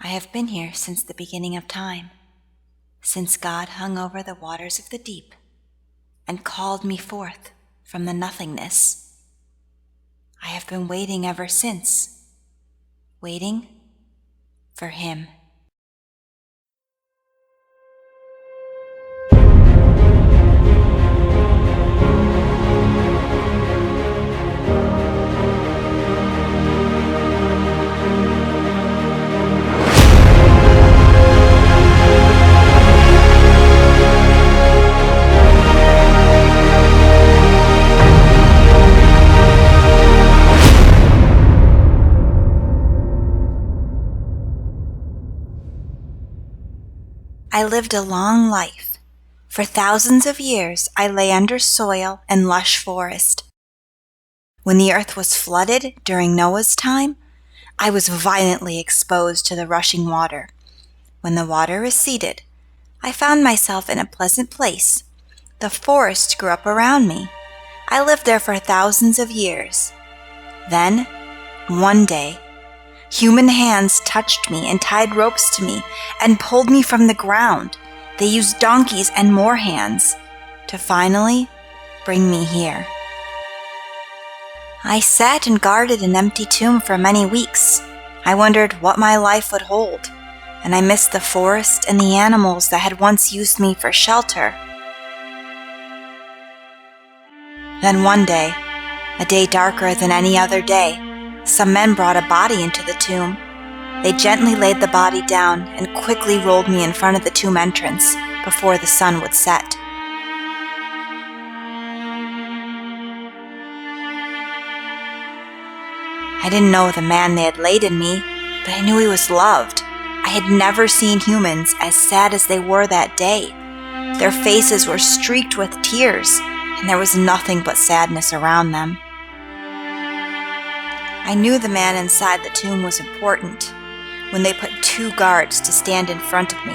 I have been here since the beginning of time, since God hung over the waters of the deep and called me forth from the nothingness. I have been waiting ever since, waiting for Him. I lived a long life. For thousands of years I lay under soil and lush forest. When the earth was flooded during Noah's time, I was violently exposed to the rushing water. When the water receded, I found myself in a pleasant place. The forest grew up around me. I lived there for thousands of years. Then, one day, human hands touched me and tied ropes to me and pulled me from the ground. They used donkeys and more hands to finally bring me here. I sat and guarded an empty tomb for many weeks. I wondered what my life would hold, and I missed the forest and the animals that had once used me for shelter. Then one day, a day darker than any other day, some men brought a body into the tomb. They gently laid the body down and quickly rolled me in front of the tomb entrance before the sun would set. I didn't know the man they had laid in me, but I knew he was loved. I had never seen humans as sad as they were that day. Their faces were streaked with tears, and there was nothing but sadness around them. I knew the man inside the tomb was important when they put 2 guards to stand in front of me.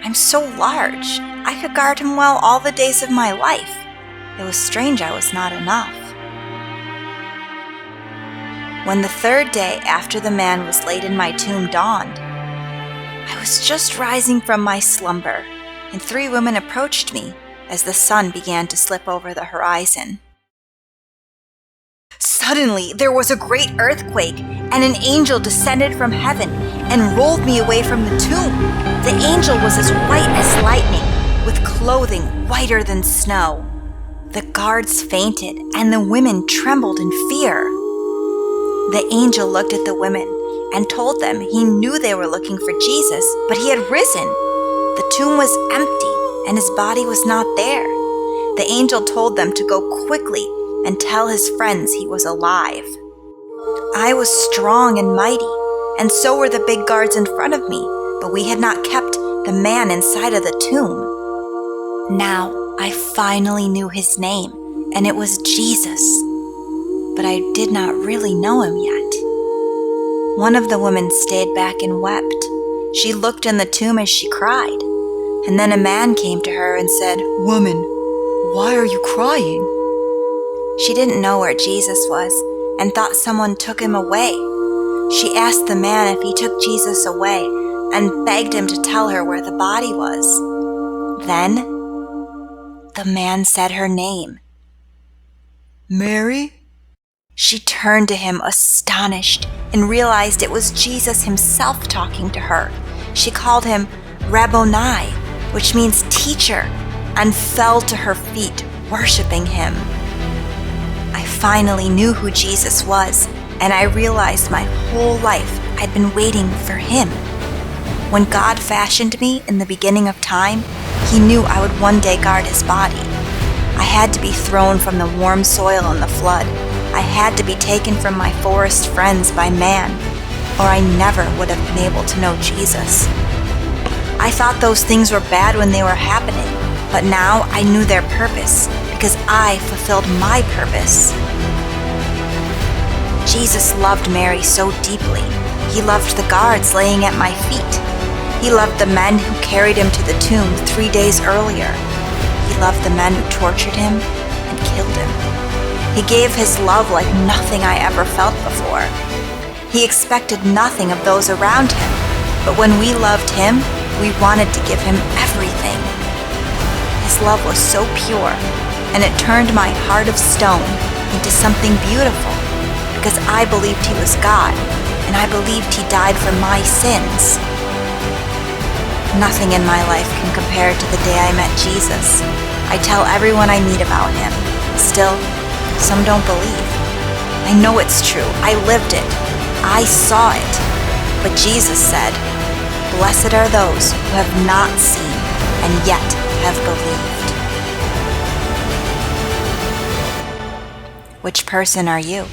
I'm so large, I could guard him well all the days of my life. It was strange I was not enough. When the 3rd day after the man was laid in my tomb dawned, I was just rising from my slumber, and 3 women approached me as the sun began to slip over the horizon. Suddenly, there was a great earthquake, and an angel descended from heaven and rolled me away from the tomb. The angel was as white as lightning, with clothing whiter than snow. The guards fainted, and the women trembled in fear. The angel looked at the women and told them he knew they were looking for Jesus, but he had risen. The tomb was empty, and his body was not there. The angel told them to go quickly and tell his friends he was alive. I was strong and mighty, and so were the big guards in front of me, but we had not kept the man inside of the tomb. Now I finally knew his name, and it was Jesus, but I did not really know him yet. One of the women stayed back and wept. She looked in the tomb as she cried, and then a man came to her and said, "Woman, why are you crying?" She didn't know where Jesus was and thought someone took him away. She asked the man if he took Jesus away and begged him to tell her where the body was. Then the man said her name. "Mary?" She turned to him astonished and realized it was Jesus himself talking to her. She called him Rabboni, which means teacher, and fell to her feet, worshiping him. I finally knew who Jesus was, and I realized my whole life I'd been waiting for him. When God fashioned me in the beginning of time, he knew I would one day guard his body. I had to be thrown from the warm soil in the flood. I had to be taken from my forest friends by man, or I never would have been able to know Jesus. I thought those things were bad when they were happening, but now I knew their purpose because I fulfilled my purpose. Jesus loved Mary so deeply. He loved the guards laying at my feet. He loved the men who carried him to the tomb 3 days earlier. He loved the men who tortured him and killed him. He gave his love like nothing I ever felt before. He expected nothing of those around him. But when we loved him, we wanted to give him everything. His love was so pure, and it turned my heart of stone into something beautiful, because I believed he was God, and I believed he died for my sins. Nothing in my life can compare to the day I met Jesus. I tell everyone I meet about him. Still, some don't believe. I know it's true. I lived it. I saw it. But Jesus said, "Blessed are those who have not seen and yet have believed." Which person are you?